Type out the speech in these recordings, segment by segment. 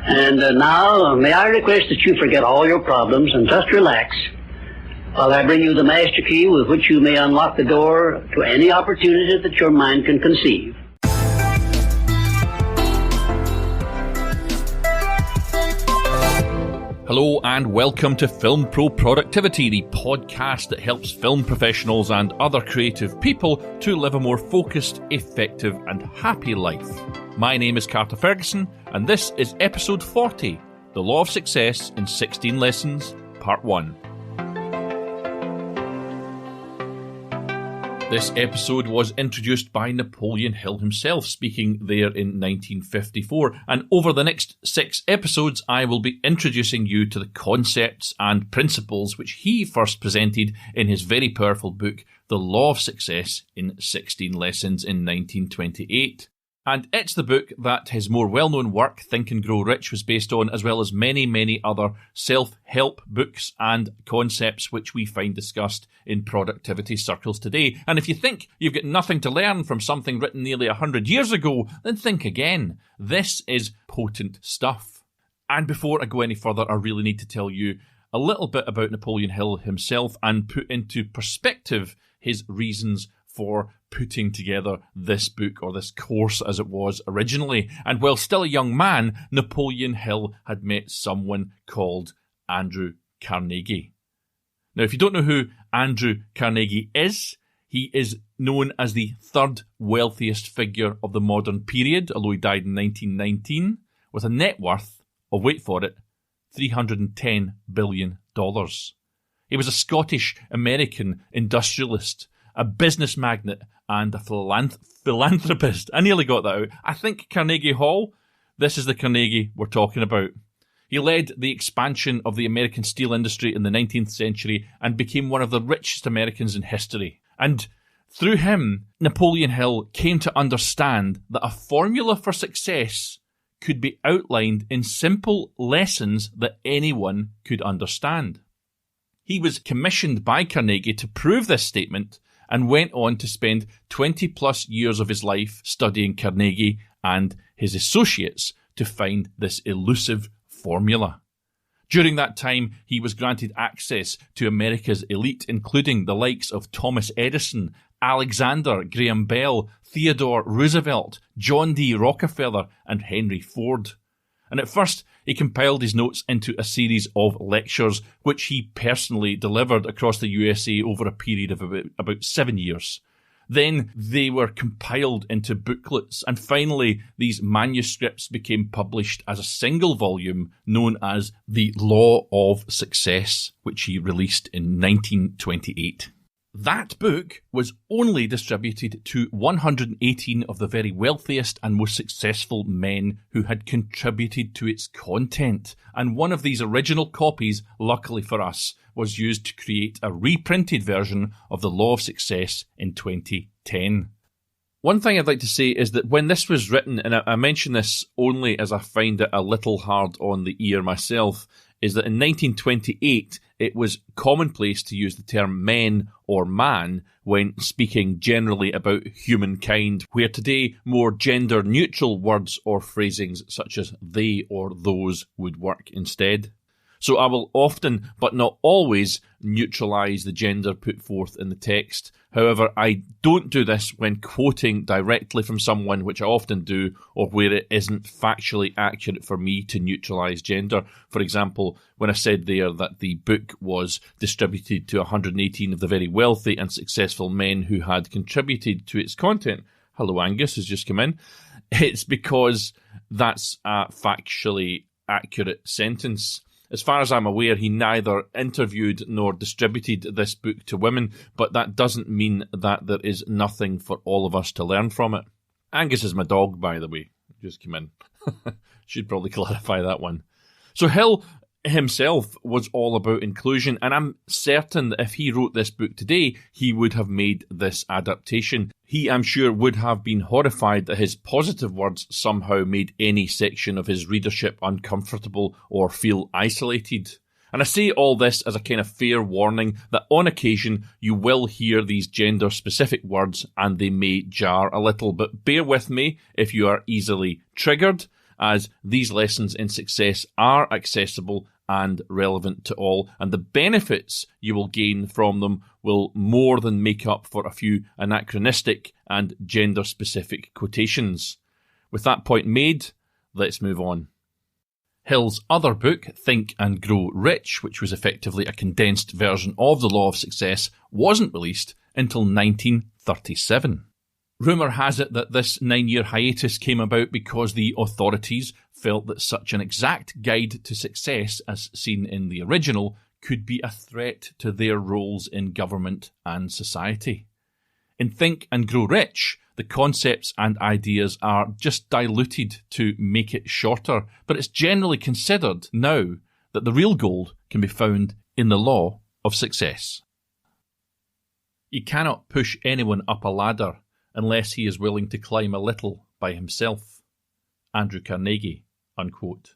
And now, may I request that you forget all your problems and just relax while I bring you the master key with which you may unlock the door to any opportunity that your mind can conceive. Hello and welcome to Film Pro Productivity, the podcast that helps film professionals and other creative people to live a more focused, effective and happy life. My name is Carter Ferguson and this is episode 40, The Law of Success in 16 Lessons, Part 1. This episode was introduced by Napoleon Hill himself, speaking there in 1954, and over the next 6 episodes I will be introducing you to the concepts and principles which he first presented in his very powerful book, The Law of Success in 16 Lessons in 1928. And it's the book that his more well-known work, Think and Grow Rich, was based on, as well as many, many other self-help books and concepts which we find discussed in productivity circles today. And if you think you've got nothing to learn from something written nearly 100 years ago, then think again. This is potent stuff. And before I go any further, I really need to tell you a little bit about Napoleon Hill himself and put into perspective his reasons for putting together this book, or this course as it was originally. And while still a young man, Napoleon Hill had met someone called Andrew Carnegie. Now, if you don't know who Andrew Carnegie is, he is known as the third wealthiest figure of the modern period, although he died in 1919, with a net worth of, wait for it, $310 billion. He was a Scottish-American industrialist, a business magnate, and a philanthropist. I nearly got that out. I think Carnegie Hall, this is the Carnegie we're talking about. He led the expansion of the American steel industry in the 19th century and became one of the richest Americans in history. And through him, Napoleon Hill came to understand that a formula for success could be outlined in simple lessons that anyone could understand. He was commissioned by Carnegie to prove this statement and went on to spend 20 plus years of his life studying Carnegie and his associates to find this elusive formula. During that time, he was granted access to America's elite, including the likes of Thomas Edison, Alexander Graham Bell, Theodore Roosevelt, John D. Rockefeller, and Henry Ford. And at first, he compiled his notes into a series of lectures, which he personally delivered across the USA over a period of about 7 years. Then they were compiled into booklets, and finally these manuscripts became published as a single volume known as The Law of Success, which he released in 1928. That book was only distributed to 118 of the very wealthiest and most successful men who had contributed to its content, and one of these original copies, luckily for us, was used to create a reprinted version of The Law of Success in 2010. One thing I'd like to say is that when this was written, and I mention this only as I find it a little hard on the ear myself, is that in 1928 it was commonplace to use the term men or man when speaking generally about humankind, where today more gender-neutral words or phrasings such as they or those would work instead. So I will often, but not always, neutralise the gender put forth in the text. However, I don't do this when quoting directly from someone, which I often do, or where it isn't factually accurate for me to neutralise gender. For example, when I said there that the book was distributed to 118 of the very wealthy and successful men who had contributed to its content. Hello, Angus has just come in. It's because that's a factually accurate sentence. As far as I'm aware, he neither interviewed nor distributed this book to women, but that doesn't mean that there is nothing for all of us to learn from it. Angus is my dog, by the way. Just came in. Should probably clarify that one. So Hill himself was all about inclusion, and I'm certain that if he wrote this book today, he would have made this adaptation. He, I'm sure, would have been horrified that his positive words somehow made any section of his readership uncomfortable or feel isolated. And I say all this as a kind of fair warning that on occasion you will hear these gender-specific words and they may jar a little, but bear with me if you are easily triggered. as these lessons in success are accessible and relevant to all, and the benefits you will gain from them will more than make up for a few anachronistic and gender-specific quotations. With that point made, let's move on. Hill's other book, Think and Grow Rich, which was effectively a condensed version of The Law of Success, wasn't released until 1937. Rumour has it that this 9-year hiatus came about because the authorities felt that such an exact guide to success as seen in the original could be a threat to their roles in government and society. In Think and Grow Rich, the concepts and ideas are just diluted to make it shorter, but it's generally considered now that the real gold can be found in the law of success. You cannot push anyone up a ladder unless he is willing to climb a little by himself. Andrew Carnegie, unquote.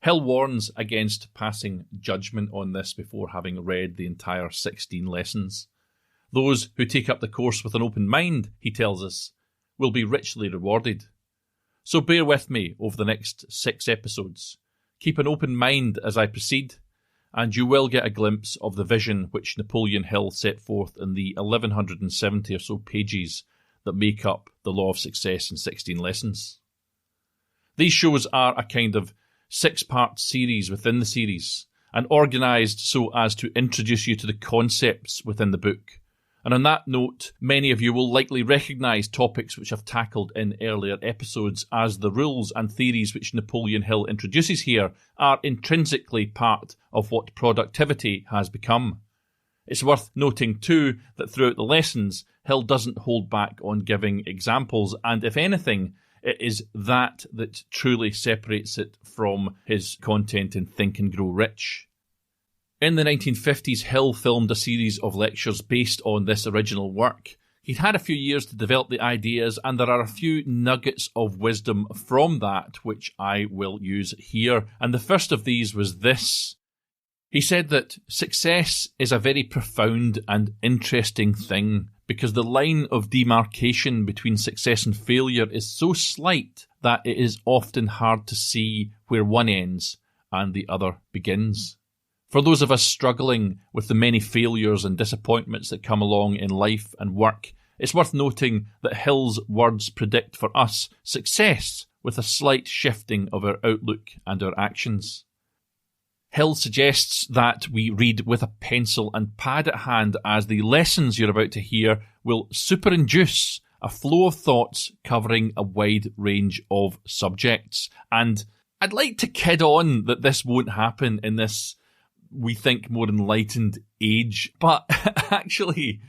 Hill warns against passing judgment on this before having read the entire 16 lessons. Those who take up the course with an open mind, he tells us, will be richly rewarded. So bear with me over the next 6 episodes. Keep an open mind as I proceed, and you will get a glimpse of the vision which Napoleon Hill set forth in the 1170 or so pages that make up the Law of Success in 16 lessons. These shows are a kind of 6-part series within the series, and organised so as to introduce you to the concepts within the book. And on that note, many of you will likely recognise topics which I've tackled in earlier episodes, as the rules and theories which Napoleon Hill introduces here are intrinsically part of what productivity has become. It's worth noting too that throughout the lessons, Hill doesn't hold back on giving examples, and if anything, it is that truly separates it from his content in Think and Grow Rich. In the 1950s, Hill filmed a series of lectures based on this original work. He'd had a few years to develop the ideas, and there are a few nuggets of wisdom from that which I will use here. And the first of these was this. He said that success is a very profound and interesting thing, because the line of demarcation between success and failure is so slight that it is often hard to see where one ends and the other begins. For those of us struggling with the many failures and disappointments that come along in life and work, it's worth noting that Hill's words predict for us success with a slight shifting of our outlook and our actions. Hill suggests that we read with a pencil and pad at hand, as the lessons you're about to hear will superinduce a flow of thoughts covering a wide range of subjects. And I'd like to kid on that this won't happen in this, we think, more enlightened age, but actually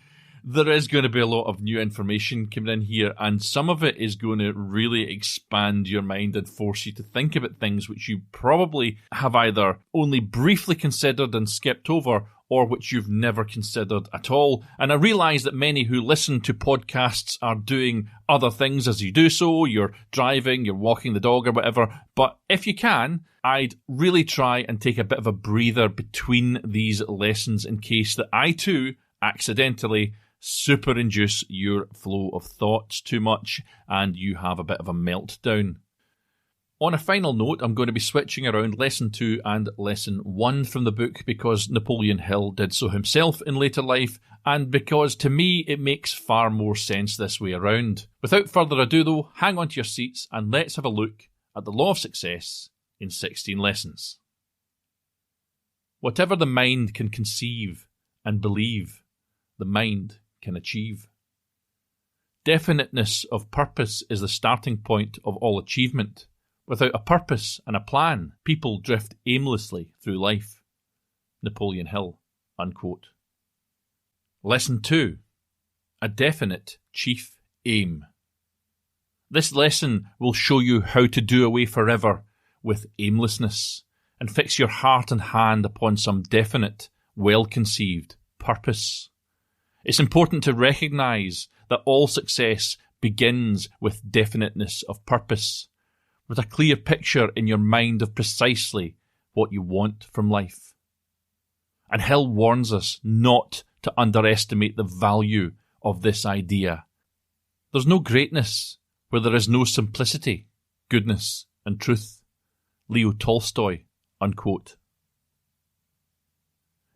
there is going to be a lot of new information coming in here, and some of it is going to really expand your mind and force you to think about things which you probably have either only briefly considered and skipped over, or which you've never considered at all. And I realise that many who listen to podcasts are doing other things as you do so. You're driving, you're walking the dog or whatever. But if you can, I'd really try and take a bit of a breather between these lessons in case that I too accidentally superinduce your flow of thoughts too much and you have a bit of a meltdown. On a final note, I'm going to be switching around Lesson 2 and Lesson 1 from the book because Napoleon Hill did so himself in later life, and because to me it makes far more sense this way around. Without further ado though, hang on to your seats and let's have a look at the Law of Success in 16 lessons. Whatever the mind can conceive and believe, the mind can achieve. Definiteness of purpose is the starting point of all achievement. Without a purpose and a plan, people drift aimlessly through life. Napoleon Hill, unquote. Lesson 2. A definite chief aim. This lesson will show you how to do away forever with aimlessness and fix your heart and hand upon some definite, well-conceived purpose. It's important to recognise that all success begins with definiteness of purpose, with a clear picture in your mind of precisely what you want from life. And Hill warns us not to underestimate the value of this idea. There's no greatness where there is no simplicity, goodness and truth. Leo Tolstoy, unquote.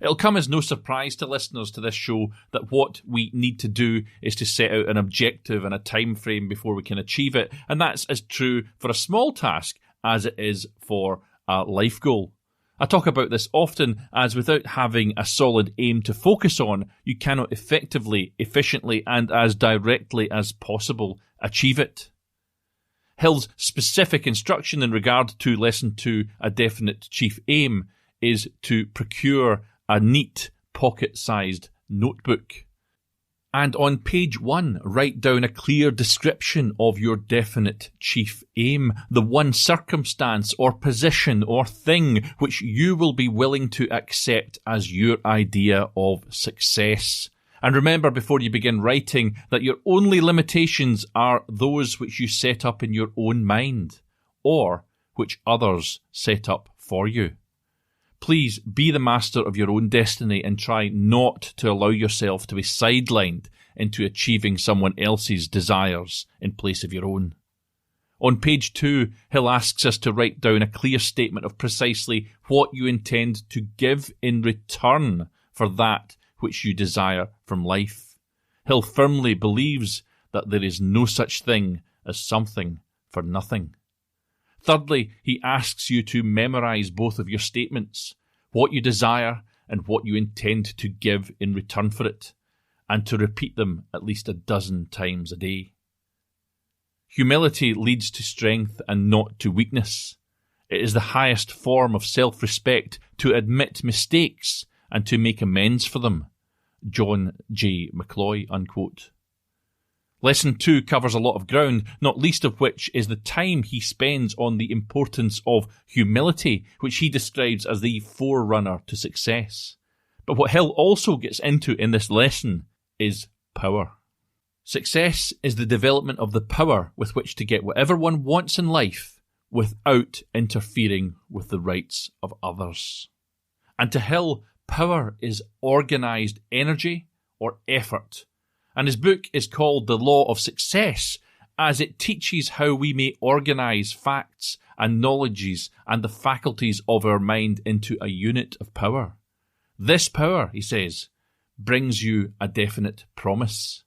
It'll come as no surprise to listeners to this show that what we need to do is to set out an objective and a time frame before we can achieve it, and that's as true for a small task as it is for a life goal. I talk about this often, as without having a solid aim to focus on, you cannot effectively, efficiently, and as directly as possible achieve it. Hill's specific instruction in regard to Lesson 2, a definite chief aim, is to procure a neat, pocket-sized notebook. And on page 1, write down a clear description of your definite chief aim, the one circumstance or position or thing which you will be willing to accept as your idea of success. And remember before you begin writing that your only limitations are those which you set up in your own mind, or which others set up for you. Please be the master of your own destiny and try not to allow yourself to be sidelined into achieving someone else's desires in place of your own. On page 2, Hill asks us to write down a clear statement of precisely what you intend to give in return for that which you desire from life. Hill firmly believes that there is no such thing as something for nothing. Thirdly, he asks you to memorize both of your statements, what you desire and what you intend to give in return for it, and to repeat them at least 12 times a day. Humility leads to strength and not to weakness. It is the highest form of self-respect to admit mistakes and to make amends for them. John J. McCloy, unquote. Lesson 2 covers a lot of ground, not least of which is the time he spends on the importance of humility, which he describes as the forerunner to success. But what Hill also gets into in this lesson is power. Success is the development of the power with which to get whatever one wants in life without interfering with the rights of others. And to Hill, power is organised energy or effort. And his book is called The Law of Success, as it teaches how we may organise facts and knowledges and the faculties of our mind into a unit of power. This power, he says, brings you a definite promise.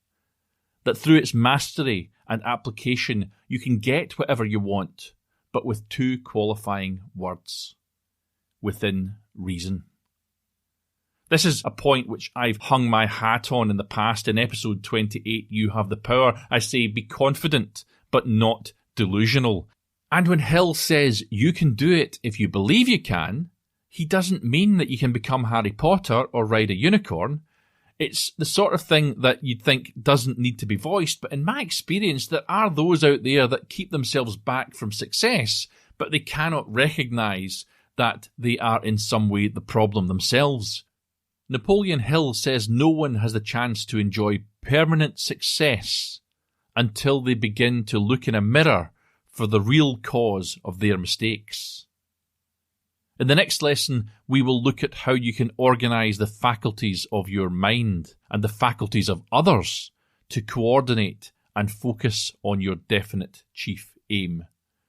That through its mastery and application, you can get whatever you want, but with 2 qualifying words: within reason. This is a point which I've hung my hat on in the past. In episode 28, You Have the Power, I say be confident, but not delusional. And when Hill says you can do it if you believe you can, he doesn't mean that you can become Harry Potter or ride a unicorn. It's the sort of thing that you'd think doesn't need to be voiced, but in my experience, there are those out there that keep themselves back from success, but they cannot recognise that they are in some way the problem themselves. Napoleon Hill says no one has the chance to enjoy permanent success until they begin to look in a mirror for the real cause of their mistakes. In the next lesson, we will look at how you can organise the faculties of your mind and the faculties of others to coordinate and focus on your definite chief aim.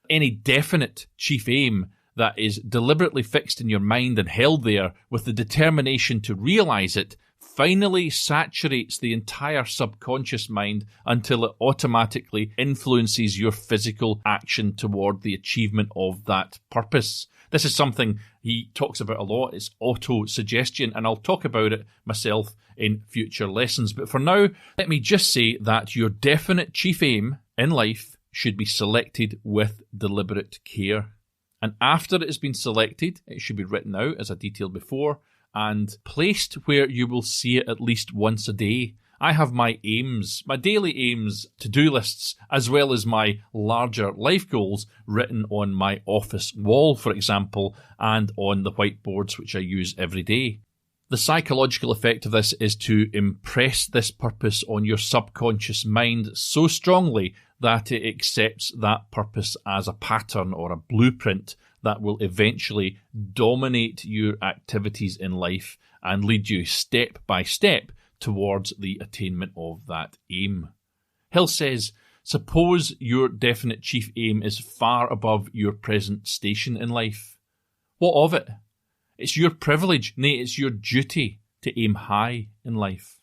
Any definite chief aim that is deliberately fixed in your mind and held there with the determination to realise it finally saturates the entire subconscious mind until it automatically influences your physical action toward the achievement of that purpose. This is something he talks about a lot. It's auto-suggestion, and I'll talk about it myself in future lessons. But for now, let me just say that your definite chief aim in life should be selected with deliberate care. And after it has been selected, it should be written out, as I detailed before, and placed where you will see it at least once a day. I have my aims, my daily aims, to-do lists, as well as my larger life goals written on my office wall, for example, and on the whiteboards which I use every day. The psychological effect of this is to impress this purpose on your subconscious mind so strongly that it accepts that purpose as a pattern or a blueprint that will eventually dominate your activities in life and lead you step by step towards the attainment of that aim. Hill says, Suppose your definite chief aim is far above your present station in life. What of it? It's your privilege, nay, it's your duty to aim high in life.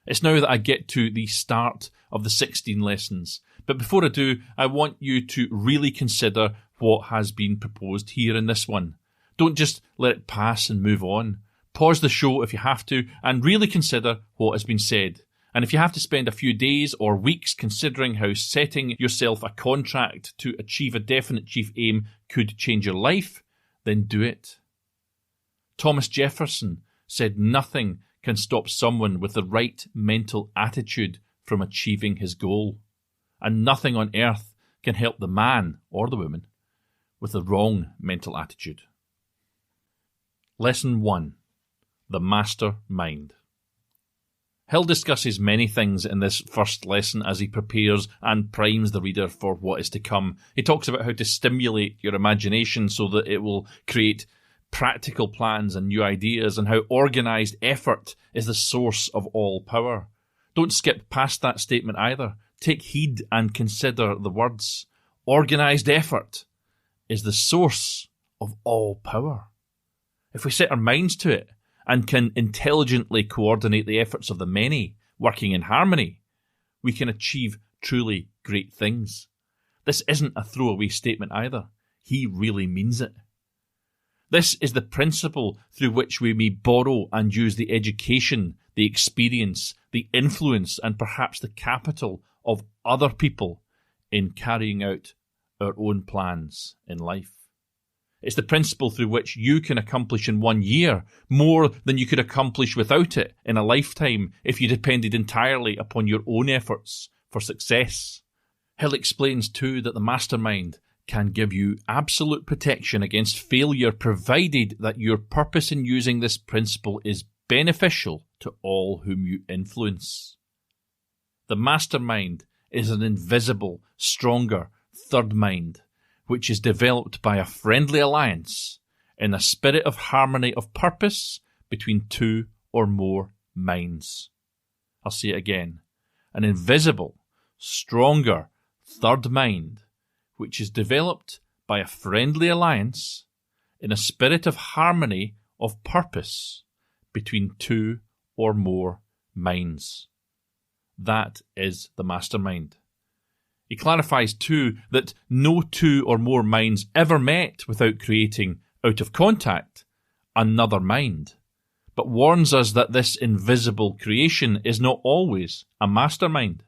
It's now that I get to the start of the 16 lessons. But before I do, I want you to really consider what has been proposed here in this one. Don't just let it pass and move on. Pause the show if you have to and really consider what has been said. And if you have to spend a few days or weeks considering how setting yourself a contract to achieve a definite chief aim could change your life, then do it. Thomas Jefferson said nothing can stop someone with the right mental attitude from achieving his goal. And nothing on earth can help the man or the woman with the wrong mental attitude. Lesson 1. The Master Mind. Hill discusses many things in this first lesson as he prepares and primes the reader for what is to come. He talks about how to stimulate your imagination so that it will create practical plans and new ideas, and how organised effort is the source of all power. Don't skip past that statement either. Take heed and consider the words. Organised effort is the source of all power. If we set our minds to it and can intelligently coordinate the efforts of the many, working in harmony, we can achieve truly great things. This isn't a throwaway statement either. He really means it. This is the principle through which we may borrow and use the education, the experience, the influence, and perhaps the capital of other people in carrying out our own plans in life. It's the principle through which you can accomplish in 1 year more than you could accomplish without it in a lifetime if you depended entirely upon your own efforts for success. Hill explains too that the mastermind can give you absolute protection against failure provided that your purpose in using this principle is beneficial to all whom you influence. The mastermind is an invisible, stronger third mind, which is developed by a friendly alliance in a spirit of harmony of purpose between two or more minds. I'll say it again. An invisible, stronger third mind, which is developed by a friendly alliance in a spirit of harmony of purpose between two or more minds. That is the mastermind. He clarifies too that no two or more minds ever met without creating, out of contact, another mind, but warns us that this invisible creation is not always a mastermind.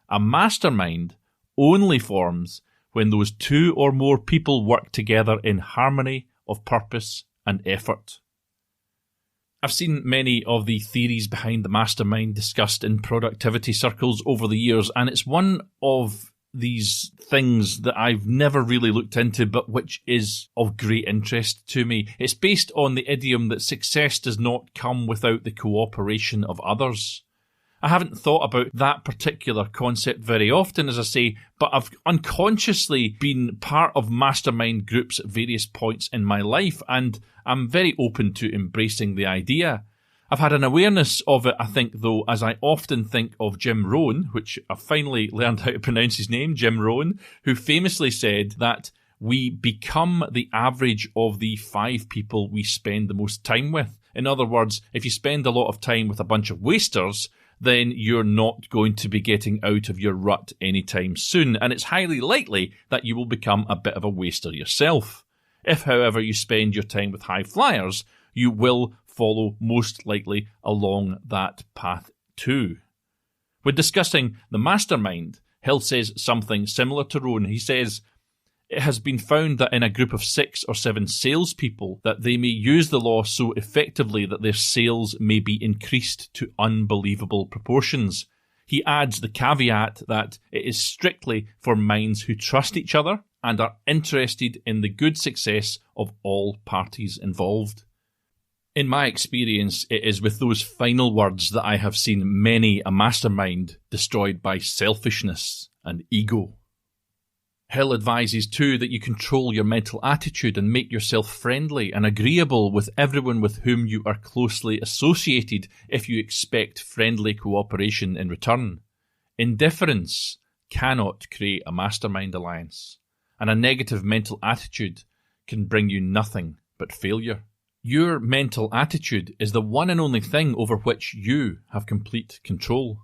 A mastermind only forms when those two or more people work together in harmony of purpose and effort. I've seen many of the theories behind the mastermind discussed in productivity circles over the years, and it's one of these things that I've never really looked into, but which is of great interest to me. It's based on the idiom that success does not come without the cooperation of others. I haven't thought about that particular concept very often, as I say, but I've unconsciously been part of mastermind groups at various points in my life, and I'm very open to embracing the idea. I've had an awareness of it, I think, though, as I often think of Jim Rohn, which I finally learned how to pronounce his name, Jim Rohn, who famously said that we become the average of the 5 people we spend the most time with. In other words, if you spend a lot of time with a bunch of wasters, then you're not going to be getting out of your rut anytime soon, and it's highly likely that you will become a bit of a waster yourself. If, however, you spend your time with high flyers, you will follow most likely along that path too. When discussing the mastermind, Hill says something similar to Rohn. He says, it has been found that in a group of 6 or 7 salespeople that they may use the law so effectively that their sales may be increased to unbelievable proportions. He adds the caveat that it is strictly for minds who trust each other and are interested in the good success of all parties involved. In my experience, it is with those final words that I have seen many a mastermind destroyed by selfishness and ego. Hill advises too that you control your mental attitude and make yourself friendly and agreeable with everyone with whom you are closely associated if you expect friendly cooperation in return. Indifference cannot create a mastermind alliance, and a negative mental attitude can bring you nothing but failure. Your mental attitude is the one and only thing over which you have complete control.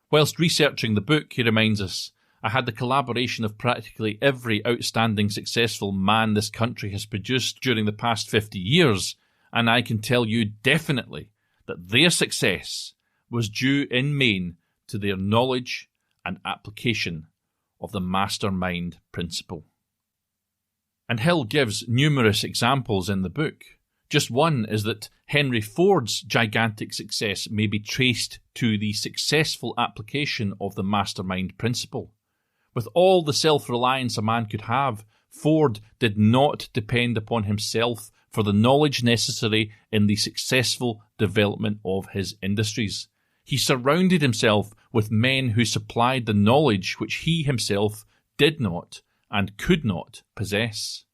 Whilst researching the book, he reminds us, I had the collaboration of practically every outstanding successful man this country has produced during the past 50 years, and I can tell you definitely that their success was due in main to their knowledge and application of the mastermind principle. And Hill gives numerous examples in the book. Just one is that Henry Ford's gigantic success may be traced to the successful application of the mastermind principle. With all the self-reliance a man could have, Ford did not depend upon himself for the knowledge necessary in the successful development of his industries. He surrounded himself with men who supplied the knowledge which he himself did not and could not possess.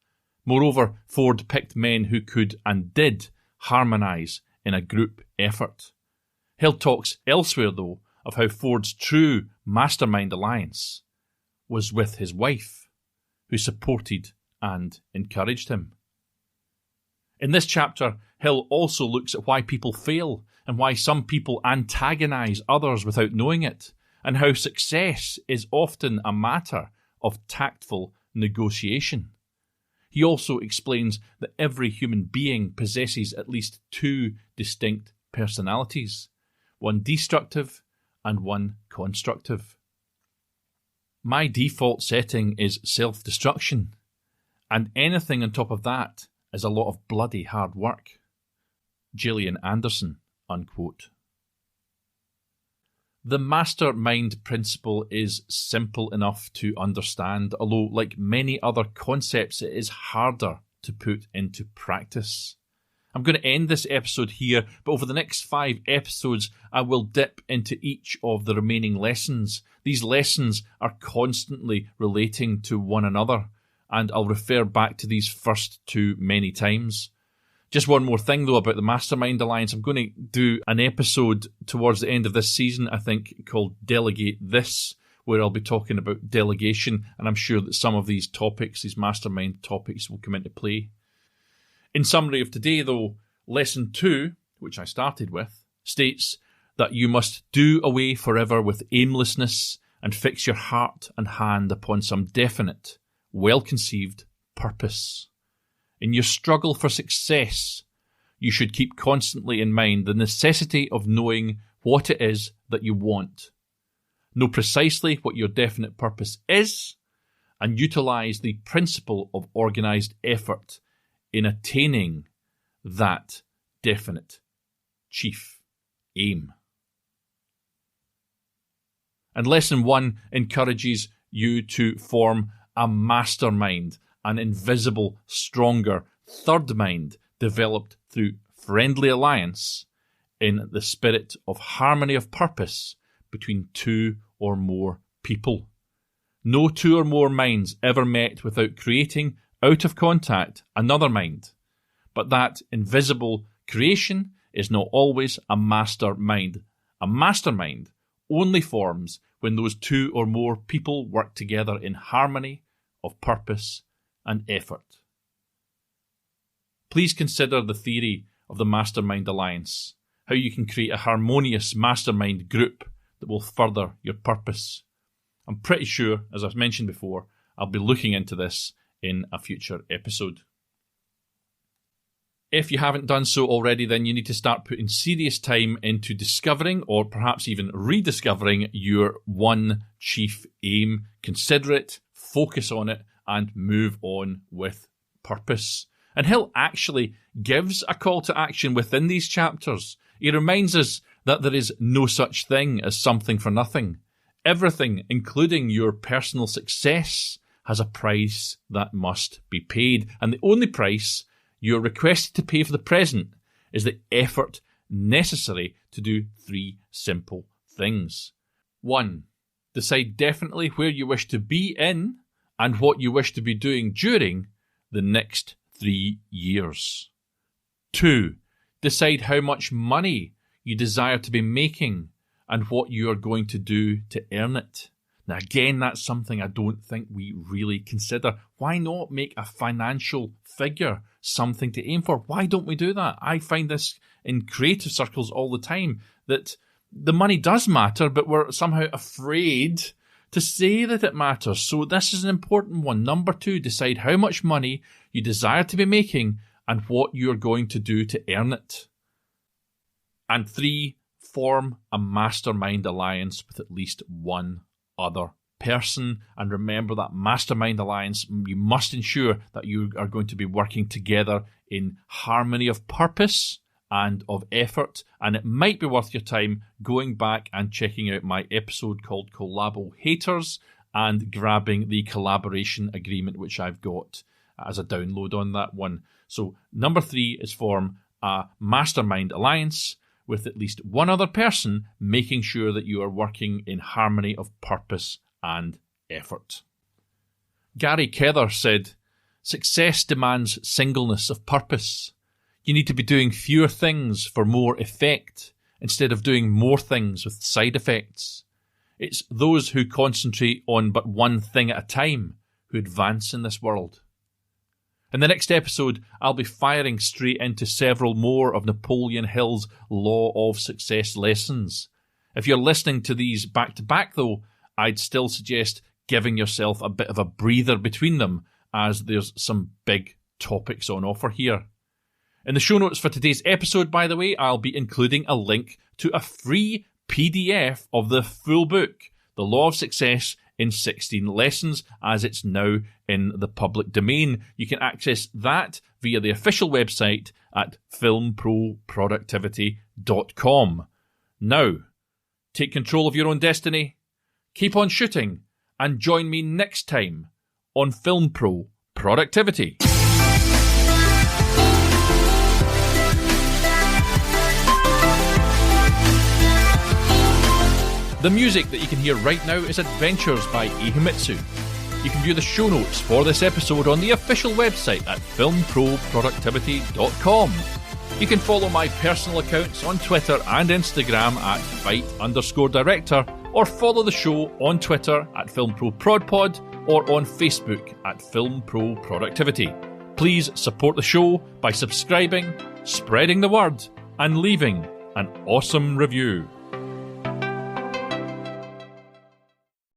Moreover, Ford picked men who could and did harmonise in a group effort. Hill talks elsewhere, though, of how Ford's true mastermind alliance was with his wife, who supported and encouraged him. In this chapter, Hill also looks at why people fail and why some people antagonise others without knowing it, and how success is often a matter of tactful negotiation. He also explains that every human being possesses at least two distinct personalities, one destructive and one constructive. My default setting is self-destruction, and anything on top of that is a lot of bloody hard work. Gillian Anderson, unquote. The mastermind principle is simple enough to understand, although like many other concepts it is harder to put into practice. I'm going to end this episode here, but over the next 5 episodes I will dip into each of the remaining lessons. These lessons are constantly relating to one another, and I'll refer back to these first 2 many times. Just one more thing, though, about the Mastermind Alliance. I'm going to do an episode towards the end of this season, I think, called Delegate This, where I'll be talking about delegation, and I'm sure that some of these topics, these mastermind topics, will come into play. In summary of today, though, Lesson 2, which I started with, states that you must do away forever with aimlessness and fix your heart and hand upon some definite, well-conceived purpose. In your struggle for success, you should keep constantly in mind the necessity of knowing what it is that you want. Know precisely what your definite purpose is, and utilise the principle of organised effort in attaining that definite chief aim. And Lesson 1 encourages you to form a mastermind, an invisible, stronger third mind developed through friendly alliance in the spirit of harmony of purpose between 2 or more people. No 2 or more minds ever met without creating, out of contact, another mind. But that invisible creation is not always a mastermind. A mastermind only forms when those 2 or more people work together in harmony of purpose and effort. Please consider the theory of the Mastermind Alliance, how you can create a harmonious mastermind group that will further your purpose. I'm pretty sure, as I've mentioned before, I'll be looking into this in a future episode. If you haven't done so already, then you need to start putting serious time into discovering or perhaps even rediscovering your one chief aim. Consider it, focus on it, and move on with purpose. And Hill actually gives a call to action within these chapters. He reminds us that there is no such thing as something for nothing. Everything, including your personal success, has a price that must be paid. And the only price you're requested to pay for the present is the effort necessary to do 3 simple things. 1. Decide definitely where you wish to be in and what you wish to be doing during the next 3 years. 2. Decide how much money you desire to be making and what you are going to do to earn it. Now, again, that's something I don't think we really consider. Why not make a financial figure something to aim for? Why don't we do that? I find this in creative circles all the time, that the money does matter, but we're somehow afraid to say that it matters. So this is an important one. Number 2, decide how much money you desire to be making and what you're going to do to earn it. And 3, form a mastermind alliance with at least one other person. And remember that mastermind alliance, you must ensure that you are going to be working together in harmony of purpose and of effort. And it might be worth your time going back and checking out my episode called Collabo Haters and grabbing the collaboration agreement, which I've got as a download on that one. So number 3 is form a mastermind alliance with at least one other person, making sure that you are working in harmony of purpose and effort. Gary Kether said, "Success demands singleness of purpose. You need to be doing fewer things for more effect instead of doing more things with side effects. It's those who concentrate on but one thing at a time who advance in this world." In the next episode, I'll be firing straight into several more of Napoleon Hill's Law of Success lessons. If you're listening to these back to back though, I'd still suggest giving yourself a bit of a breather between them, as there's some big topics on offer here. In the show notes for today's episode, by the way, I'll be including a link to a free PDF of the full book, The Law of Success in 16 Lessons, as it's now in the public domain. You can access that via the official website at filmproproductivity.com. Now, take control of your own destiny, keep on shooting, and join me next time on Film Pro Productivity. The music that you can hear right now is Adventures by Ihimitsu. You can view the show notes for this episode on the official website at filmproproductivity.com. You can follow my personal accounts on Twitter and Instagram at fight_director, or follow the show on Twitter at filmproprodpod, or on Facebook at filmproproductivity. Please support the show by subscribing, spreading the word, and leaving an awesome review.